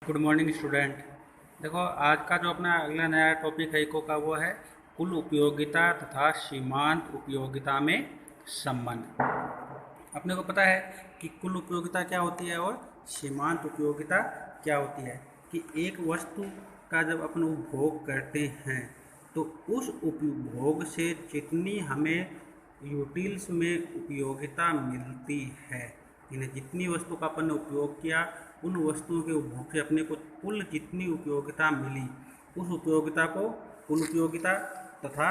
Good morning student. देखो, आज का जो अपना अगला नया टॉपिक है इको का वो है कुल उपयोगिता तथा सीमांत उपयोगिता में संबंध। अपने को पता है कि कुल उपयोगिता क्या होती है और सीमांत उपयोगिता क्या होती है। कि एक वस्तु का जब अपन उपभोग करते हैं तो उस उपभोग से जितनी हमें यूटिल्स में उपयोगिता मिलती है, यानी जितनी वस्तु का अपन ने उपयोग किया उन वस्तुओं के उपभोग से अपने को कुल जितनी उपयोगिता मिली उस उपयोगिता को कुल उपयोगिता तथा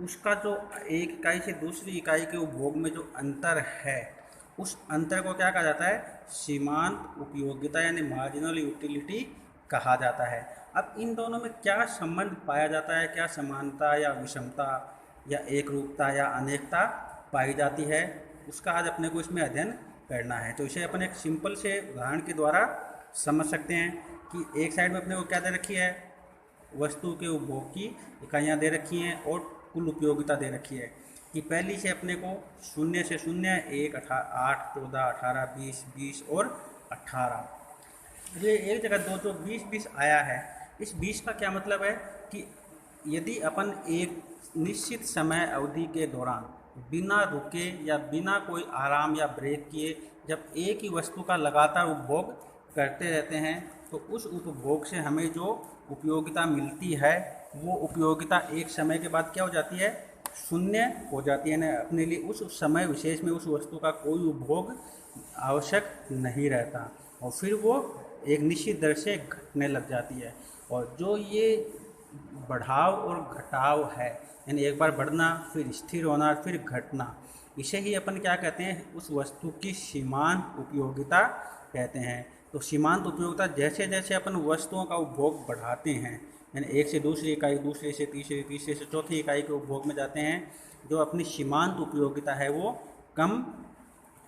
उसका जो एक इकाई से दूसरी इकाई के उपभोग में जो अंतर है उस अंतर को क्या कहा जाता है, सीमांत उपयोगिता यानी मार्जिनल यूटिलिटी कहा जाता है। अब इन दोनों में क्या संबंध पाया जाता है, क्या समानता या विषमता या एक रूपता या अनेकता पाई जाती है, उसका आज अपने को इसमें अध्ययन करना है। तो इसे अपन एक सिंपल से उदाहरण के द्वारा समझ सकते हैं कि एक साइड में अपने को क्या दे रखी है, वस्तु के उपभोग की इकाइयाँ दे रखी हैं और कुल उपयोगिता दे रखी है। कि पहली से अपने को शून्य से शून्य, 1, 8, 14, 18, 20, 20 और 18, ये एक जगह दो जो 20, 20 आया है। इस 20 का क्या मतलब है कि यदि अपन एक निश्चित समय अवधि के दौरान बिना रुके या बिना कोई आराम या ब्रेक किए जब एक ही वस्तु का लगातार उपभोग करते रहते हैं तो उस उपभोग से हमें जो उपयोगिता मिलती है वो उपयोगिता एक समय के बाद क्या हो जाती है, शून्य हो जाती है। ना अपने लिए उस समय विशेष में उस वस्तु का कोई उपभोग आवश्यक नहीं रहता और फिर वो एक निश्चित दर से घटने लग जाती है। और जो ये बढ़ाव और घटाव है, यानी एक बार बढ़ना फिर स्थिर होना फिर घटना, इसे ही अपन क्या कहते हैं, उस वस्तु की सीमांत उपयोगिता कहते हैं। तो सीमांत उपयोगिता जैसे जैसे अपन वस्तुओं का उपभोग बढ़ाते हैं, यानी एक से दूसरी इकाई, दूसरे से तीसरी, तीसरे से चौथी इकाई के उपभोग में जाते हैं, जो अपनी सीमांत उपयोगिता है वो कम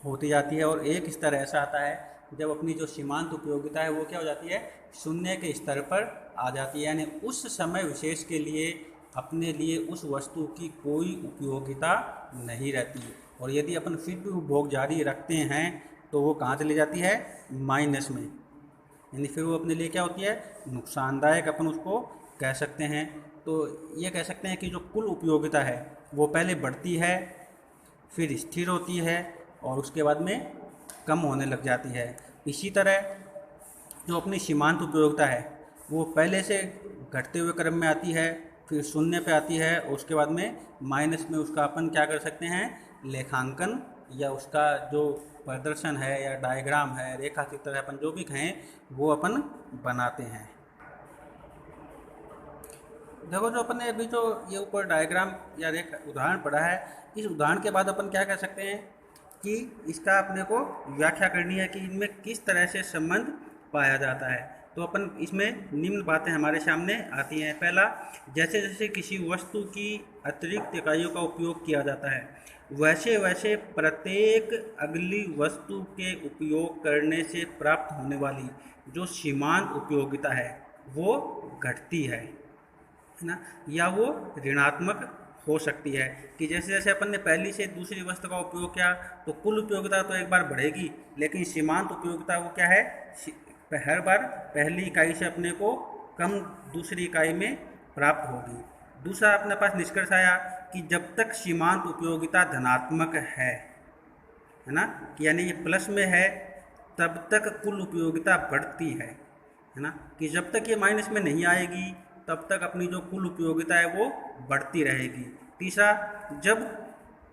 होती जाती है। और एक स्तर ऐसा आता है जब अपनी जो सीमांत उपयोगिता है वो क्या हो जाती है, शून्य के स्तर पर आ जाती है, यानी उस समय विशेष के लिए अपने लिए उस वस्तु की कोई उपयोगिता नहीं रहती। और यदि अपन फिर भी उपभोग जारी रखते हैं तो वो कहाँ चली जाती है, माइनस में, यानी फिर वो अपने लिए क्या होती है, नुकसानदायक अपन उसको कह सकते हैं। तो ये कह सकते हैं कि जो कुल उपयोगिता है वो पहले बढ़ती है फिर स्थिर होती है और उसके बाद में कम होने लग जाती है। इसी तरह जो अपनी सीमांत उपयोगिता है वो पहले से घटते हुए क्रम में आती है, फिर शून्य पे आती है और उसके बाद में माइनस में उसका अपन क्या कर सकते हैं, लेखांकन या उसका जो प्रदर्शन है या डायग्राम है, रेखा की तरह अपन जो भी कहें वो अपन बनाते हैं। देखो, जो अपन ने अभी जो ये ऊपर डायग्राम या रेखा उदाहरण पढ़ा है, इस उदाहरण के बाद अपन क्या कर सकते हैं कि इसका अपने को व्याख्या करनी है कि इनमें किस तरह से संबंध पाया जाता है। तो अपन इसमें निम्न बातें हमारे सामने आती हैं। पहला, जैसे जैसे किसी वस्तु की अतिरिक्त इकाइयों का उपयोग किया जाता है वैसे वैसे प्रत्येक अगली वस्तु के उपयोग करने से प्राप्त होने वाली जो सीमांत उपयोगिता है वो घटती है ना, या वो ऋणात्मक हो सकती है। कि जैसे जैसे अपन ने पहली से दूसरी वस्तु का उपयोग किया तो कुल उपयोगिता तो एक बार बढ़ेगी, लेकिन सीमांत उपयोगिता वो क्या है, हर बार पहली इकाई से अपने को कम दूसरी इकाई में प्राप्त होगी। दूसरा अपने पास निष्कर्ष आया कि जब तक सीमांत उपयोगिता धनात्मक है ना, कि यानी ये प्लस में है तब तक कुल उपयोगिता बढ़ती है ना, कि जब तक ये माइनस में नहीं आएगी तब तक अपनी जो कुल उपयोगिता है वो बढ़ती रहेगी। तीसरा, जब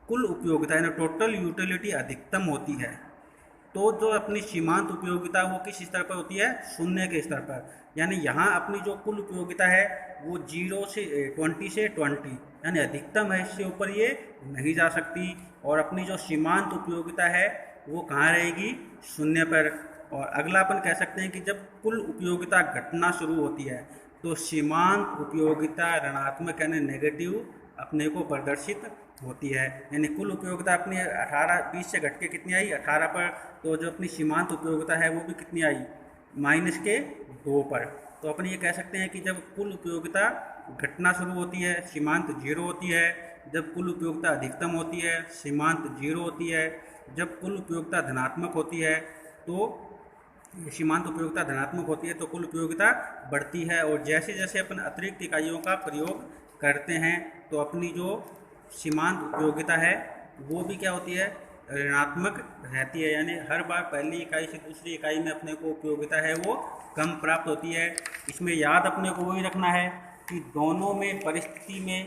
कुल उपयोगिता यानी टोटल यूटिलिटी अधिकतम होती है तो जो अपनी सीमांत उपयोगिता वो किस स्तर पर होती है, शून्य के स्तर पर। यानी यहाँ अपनी जो कुल उपयोगिता है वो 0 से 20 से 20 यानी अधिकतम है, इससे ऊपर ये नहीं जा सकती। और अपनी जो सीमांत उपयोगिता है वो कहाँ रहेगी, शून्य पर। और अगला अपन कह सकते हैं कि जब कुल उपयोगिता घटना शुरू होती है तो सीमांत उपयोगिता ऋणात्मक यानी नेगेटिव अपने को प्रदर्शित होती है। यानी कुल उपयोगिता अपनी 18-20 से घट के कितनी आई, 18 पर। तो जो अपनी सीमांत उपयोगिता है वो भी कितनी आई, -2 पर। तो अपन ये कह सकते हैं कि जब कुल उपयोगिता घटना शुरू होती है सीमांत 0 होती है, जब कुल उपयोगिता अधिकतम होती है सीमांत 0 होती है, जब कुल उपयोगिता धनात्मक होती है तो सीमांत उपयोगिता धनात्मक होती है तो कुल उपयोगिता बढ़ती है, और जैसे जैसे अपन अतिरिक्त इकाइयों का प्रयोग करते हैं तो अपनी जो सीमांत उपयोगिता है वो भी क्या होती है, ऋणात्मक रहती है। यानी हर बार पहली इकाई से दूसरी इकाई में अपने को उपयोगिता है वो कम प्राप्त होती है। इसमें याद अपने को वही रखना है कि दोनों में परिस्थिति में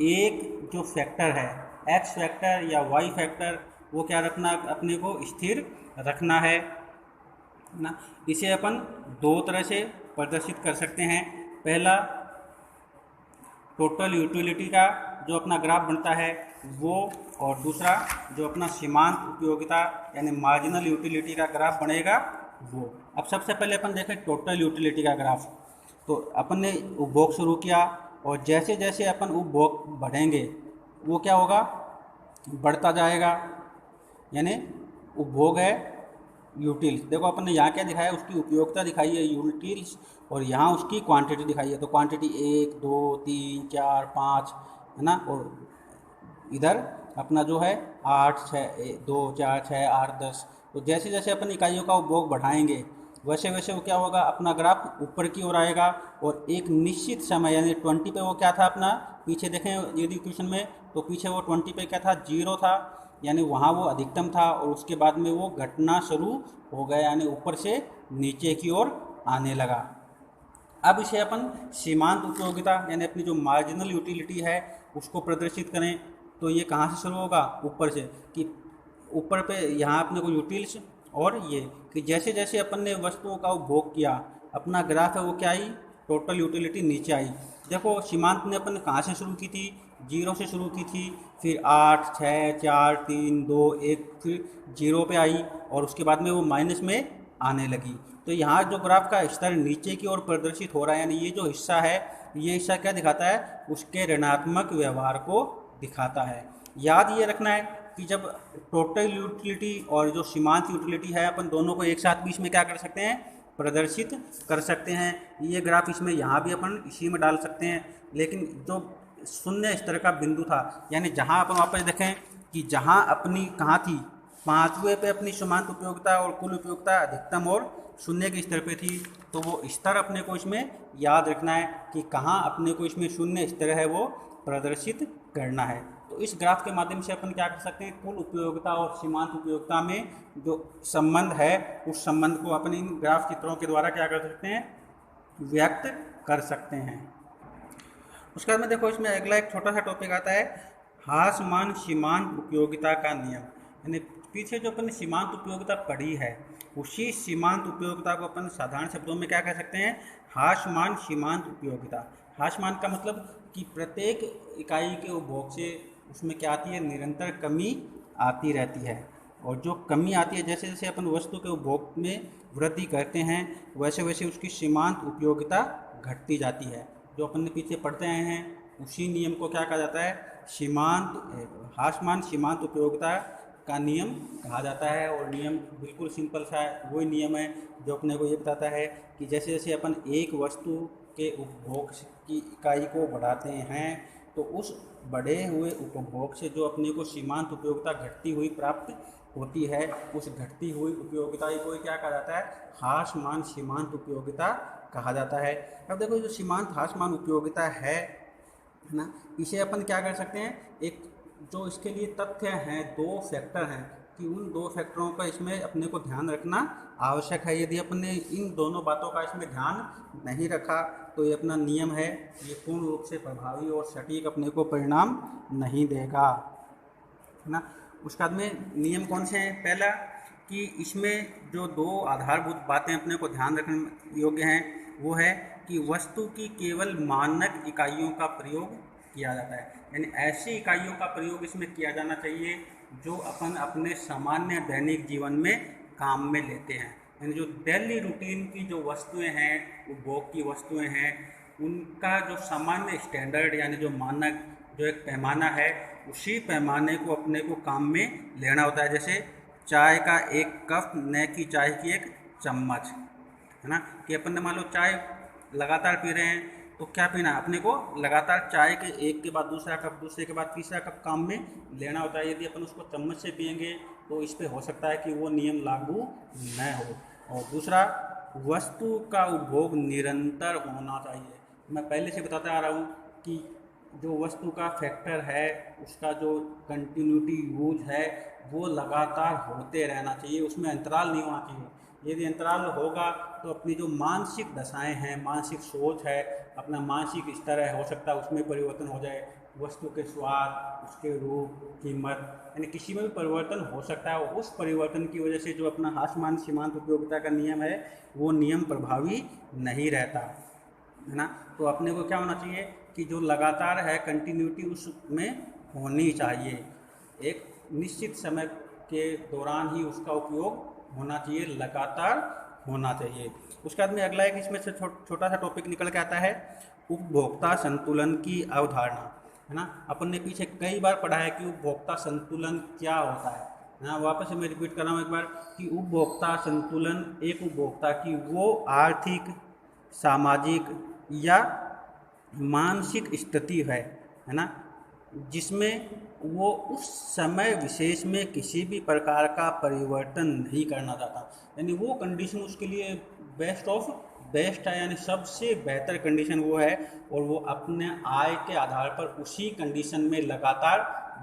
एक जो फैक्टर है, एक्स फैक्टर या वाई फैक्टर, वो क्या रखना, अपने को स्थिर रखना है ना। इसे अपन दो तरह से प्रदर्शित कर सकते हैं। पहला, टोटल यूटिलिटी का जो अपना ग्राफ बनता है वो, और दूसरा जो अपना सीमांत उपयोगिता यानी मार्जिनल यूटिलिटी का ग्राफ बनेगा वो। अब सबसे पहले अपन देखें टोटल यूटिलिटी का ग्राफ। तो अपन ने उपभोग शुरू किया और जैसे जैसे अपन उपभोग बढ़ेंगे वो क्या होगा, बढ़ता जाएगा। यानी उपभोग है यूटिल्स, देखो अपन ने यहाँ क्या दिखाया, उसकी उपयोगिता दिखाई है यूटिल्स, और यहाँ उसकी क्वांटिटी दिखाई है। तो क्वांटिटी 1 2 3 4 5 है ना, और इधर अपना जो है 8 6 2 4 6 8 10। तो जैसे जैसे अपन इकाइयों का उपभोग बढ़ाएंगे वैसे वैसे वो क्या होगा, अपना ग्राफ ऊपर की ओर आएगा, और एक निश्चित समय यानी 20 पे वो क्या था अपना, पीछे देखें यदि क्वेश्चन में तो पीछे वो 20 पे क्या था, 0 था, यानी वहाँ वो अधिकतम था, और उसके बाद में वो घटना शुरू हो गया, यानी ऊपर से नीचे की ओर आने लगा। अब इसे अपन सीमांत उपयोगिता यानी अपनी जो मार्जिनल यूटिलिटी है उसको प्रदर्शित करें तो ये कहाँ से शुरू होगा, ऊपर से, कि ऊपर पे यहाँ अपने को यूटिल्स, और ये कि जैसे जैसे अपन ने वस्तुओं का उपभोग किया अपना ग्राफ है वो क्या आई, टोटल यूटिलिटी नीचे आई। देखो सीमांत ने अपन कहाँ से शुरू की थी, 0 से शुरू की थी, फिर 8 6 4 3 2 1, फिर 0 पे आई, और उसके बाद में वो माइनस में आने लगी। तो यहाँ जो ग्राफ का स्तर नीचे की ओर प्रदर्शित हो रहा है, यानी ये जो हिस्सा है, ये हिस्सा क्या दिखाता है, उसके ऋणात्मक व्यवहार को दिखाता है। याद ये रखना है कि जब टोटल यूटिलिटी और जो सीमांत यूटिलिटी है अपन दोनों को एक साथ बीच में क्या कर सकते हैं, प्रदर्शित कर सकते हैं। ये ग्राफ इसमें यहाँ भी अपन इसी में डाल सकते हैं, लेकिन जो शून्य स्तर का बिंदु था, यानी जहाँ अपन वापस देखें कि जहाँ अपनी कहाँ थी, 5वें पे अपनी सीमांत उपयोगिता और कुल उपयोगिता अधिकतम और शून्य के स्तर पे थी, तो वो स्तर अपने को इसमें याद रखना है कि कहाँ अपने को इसमें शून्य स्तर है वो प्रदर्शित करना है। तो इस ग्राफ के माध्यम से अपन क्या कर सकते हैं, कुल उपयोगिता और सीमांत उपयोगिता में जो संबंध है उस संबंध को अपन इन ग्राफ चित्रों के द्वारा क्या कर सकते हैं, व्यक्त कर सकते हैं। उसके बाद में देखो इसमें अगला एक छोटा सा टॉपिक आता है, हासमान सीमांत उपयोगिता का नियम। यानी पीछे जो अपन सीमांत उपयोगिता पढ़ी है उसी सीमांत उपयोगिता को अपन साधारण शब्दों में क्या कह सकते हैं, हासमान सीमांत उपयोगिता। हासमान का मतलब कि प्रत्येक इकाई के उपभोग से उसमें क्या आती है, निरंतर कमी आती रहती है, और जो कमी आती है जैसे जैसे अपन वस्तु के उपभोग में वृद्धि करते हैं वैसे वैसे उसकी सीमांत उपयोगिता घटती जाती है। जो अपन ने पीछे पढ़ते आए हैं उसी नियम को क्या कहा जाता है, सीमांत हासमान सीमांत उपयोगिता का नियम कहा जाता है। और नियम बिल्कुल सिंपल सा है, वही नियम है जो अपने को ये बताता है कि जैसे जैसे अपन एक वस्तु के उपभोग की इकाई को बढ़ाते हैं तो उस बढ़े हुए उपभोग से जो अपने को सीमांत उपयोगिता घटती हुई प्राप्त होती है, उस घटती हुई उपयोगिता को क्या कहा जाता है, हासमान सीमांत उपयोगिता कहा जाता है। अब देखो जो सीमांत हासमान उपयोगिता है ना, इसे अपन क्या कर सकते हैं, एक जो इसके लिए तथ्य हैं, 2 फैक्टर हैं, कि उन 2 फैक्टरों का इसमें अपने को ध्यान रखना आवश्यक है। यदि अपन ने इन दोनों बातों का इसमें ध्यान नहीं रखा तो ये अपना नियम है ये पूर्ण रूप से प्रभावी और सटीक अपने को परिणाम नहीं देगा, है ना। उसके बाद में नियम कौन से हैं, पहला कि इसमें जो 2 आधारभूत बातें अपने को ध्यान रखने योग्य हैं वो है कि वस्तु की केवल मानक इकाइयों का प्रयोग किया जाता है। यानी ऐसी इकाइयों का प्रयोग इसमें किया जाना चाहिए जो अपन अपने सामान्य दैनिक जीवन में काम में लेते हैं। यानी जो डेली रूटीन की जो वस्तुएं हैं, उपभोग की वस्तुएं हैं, उनका जो सामान्य स्टैंडर्ड यानी जो मानक जो एक पैमाना है, उसी पैमाने को अपने को काम में लेना होता है। जैसे चाय का 1 कप न कि चाय की 1 चम्मच, है ना, कि अपन ने मान लो चाय लगातार पी रहे हैं तो क्या पीना है, अपने को लगातार चाय के एक के बाद दूसरा कप, दूसरे के बाद तीसरा कप काम में लेना होता है। यदि अपन उसको चम्मच से पियेंगे तो इस पे हो सकता है कि वो नियम लागू न हो। और दूसरा, वस्तु का उपभोग निरंतर होना चाहिए। मैं पहले से बताता आ रहा हूँ कि जो वस्तु का फैक्टर है उसका जो कंटिन्यूटी यूज है वो लगातार होते रहना चाहिए, उसमें अंतराल नहीं होना चाहिए। यदि अंतराल होगा तो अपनी जो मानसिक दशाएं हैं, मानसिक सोच है, अपना मानसिक स्तर है, हो सकता है उसमें परिवर्तन हो जाए। वस्तु के स्वाद, उसके रूप, कीमत, यानी किसी में भी परिवर्तन हो सकता है। उस परिवर्तन की वजह से जो अपना हासमान सीमांत उपयोगिता का नियम है वो नियम प्रभावी नहीं रहता, है ना। तो अपने को क्या होना चाहिए कि जो लगातार है कंटिन्यूटी उसमें होनी चाहिए, एक निश्चित समय के दौरान ही उसका उपयोग होना चाहिए, लगातार होना चाहिए। उसके बाद में अगला एक इसमें से छोटा सा टॉपिक निकल के आता है, उपभोक्ता संतुलन की अवधारणा, है ना। अपन ने पीछे कई बार पढ़ा है कि उपभोक्ता संतुलन क्या होता है ना। वापस से मैं रिपीट कर रहा हूँ एक बार कि उपभोक्ता संतुलन एक उपभोक्ता की वो आर्थिक, सामाजिक या मानसिक स्थिति है ना, जिसमें वो उस समय विशेष में किसी भी प्रकार का परिवर्तन नहीं करना चाहता। यानी वो कंडीशन उसके लिए बेस्ट ऑफ बेस्ट है, यानी सबसे बेहतर कंडीशन वो है, और वो अपने आय के आधार पर उसी कंडीशन में लगातार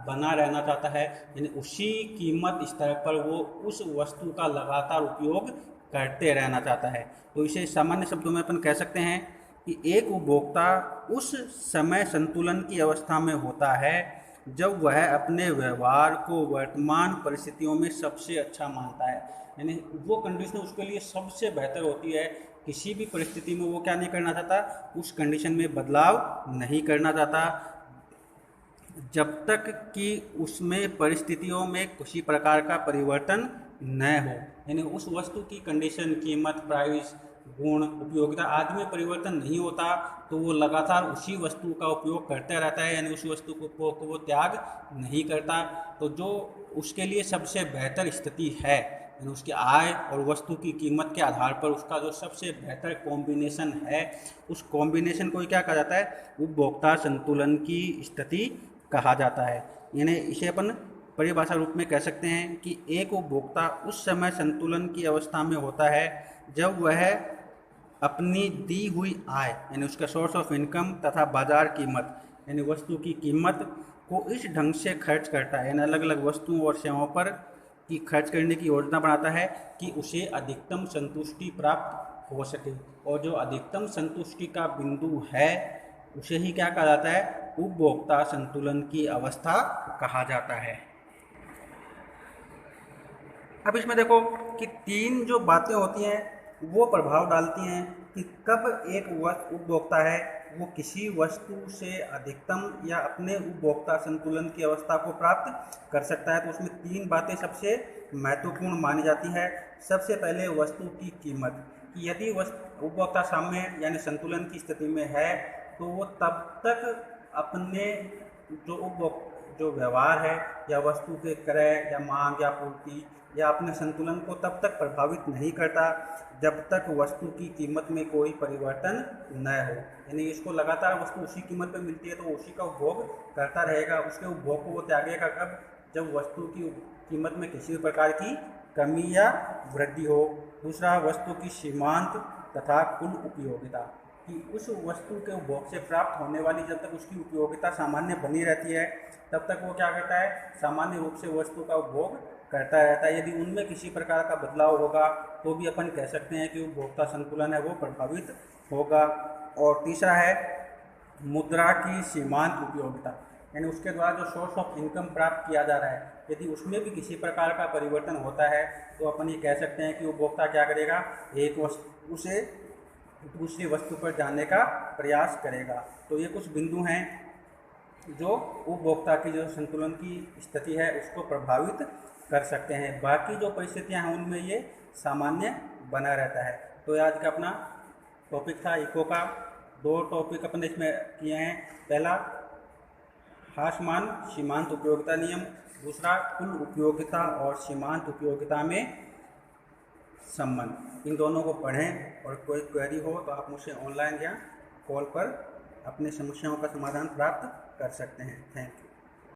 बना रहना चाहता है, यानी उसी कीमत स्तर पर वो उस वस्तु का लगातार उपयोग करते रहना चाहता है। तो इसे सामान्य शब्दों में अपन कह सकते हैं कि एक उपभोक्ता उस समय संतुलन की अवस्था में होता है जब वह अपने व्यवहार को वर्तमान परिस्थितियों में सबसे अच्छा मानता है। यानी वो कंडीशन उसके लिए सबसे बेहतर होती है, किसी भी परिस्थिति में वो क्या नहीं करना चाहता, उस कंडीशन में बदलाव नहीं करना चाहता जब तक कि उसमें परिस्थितियों में किसी प्रकार का परिवर्तन न हो। यानी उस वस्तु की कंडीशन, कीमत, प्राइस, गुण, उपयोगिता आदि में परिवर्तन नहीं होता तो वो लगातार उसी वस्तु का उपयोग करता रहता है, यानी उस वस्तु को वो त्याग नहीं करता। तो जो उसके लिए सबसे बेहतर स्थिति है, यानी उसकी आय और वस्तु की कीमत के आधार पर उसका जो सबसे बेहतर कॉम्बिनेशन है, उस कॉम्बिनेशन को क्या कहा जाता है, उपभोक्ता संतुलन की स्थिति कहा जाता है। यानी इसे अपन परिभाषा रूप में कह सकते हैं कि एक उपभोक्ता उस समय संतुलन की अवस्था में होता है जब वह अपनी दी हुई आय, यानी उसका सोर्स ऑफ इनकम तथा बाजार कीमत, यानी वस्तु की कीमत को इस ढंग से खर्च करता है, यानी अलग अलग वस्तुओं और सेवाओं पर की खर्च करने की योजना बनाता है कि उसे अधिकतम संतुष्टि प्राप्त हो सके। और जो अधिकतम संतुष्टि का बिंदु है उसे ही क्या कहा जाता है, उपभोक्ता संतुलन की अवस्था कहा जाता है। अब इसमें देखो कि तीन जो बातें होती हैं वो प्रभाव डालती हैं कि कब एक उपभोक्ता है वो किसी वस्तु से अधिकतम या अपने उपभोक्ता संतुलन की अवस्था को प्राप्त कर सकता है। तो उसमें तीन बातें सबसे महत्वपूर्ण मानी जाती है। सबसे पहले वस्तु की कीमत, कि यदि उपभोक्ता साम्य यानी संतुलन की स्थिति में है तो वो तब तक अपने जो व्यवहार है या वस्तु के क्रय या मांग या पूर्ति या अपने संतुलन को तब तक प्रभावित नहीं करता जब तक वस्तु की कीमत में कोई परिवर्तन न हो। यानी इसको लगातार वस्तु उसी कीमत पर मिलती है तो उसी का उपभोग करता रहेगा। उसके उपभोग को वो त्यागेगा कब, जब वस्तु की कीमत में किसी भी प्रकार की कमी या वृद्धि हो। दूसरा, वस्तु की सीमांत तथा कुल उपयोगिता, कि उस वस्तु के उपभोग से प्राप्त होने वाली जब तक उसकी उपयोगिता सामान्य बनी रहती है तब तक वो क्या करता है, सामान्य रूप से वस्तु का उपभोग करता रहता है। यदि उनमें किसी प्रकार का बदलाव होगा तो भी अपन कह सकते हैं कि उपभोक्ता संतुलन है वो प्रभावित होगा। और तीसरा है मुद्रा की सीमांत उपयोगिता, यानी उसके द्वारा जो सोर्स ऑफ इनकम प्राप्त किया जा रहा है यदि उसमें भी किसी प्रकार का परिवर्तन होता है तो अपन ये कह सकते हैं कि उपभोक्ता क्या करेगा, एक वस्तु से दूसरी वस्तु पर जाने का प्रयास करेगा। तो ये कुछ बिंदु हैं जो उपभोक्ता की जो संतुलन की स्थिति है उसको प्रभावित कर सकते हैं। बाकी जो परिस्थितियां हैं उनमें ये सामान्य बना रहता है। तो आज का अपना टॉपिक था इको का। दो टॉपिक अपने इसमें किए हैं, पहला हासमान सीमांत उपयोगिता नियम, दूसरा कुल उपयोगिता और सीमांत उपयोगिता में संबंध। इन दोनों को पढ़ें और कोई क्वेरी हो तो आप मुझसे ऑनलाइन या कॉल पर अपनी समस्याओं का समाधान प्राप्त कर सकते हैं। Thank you.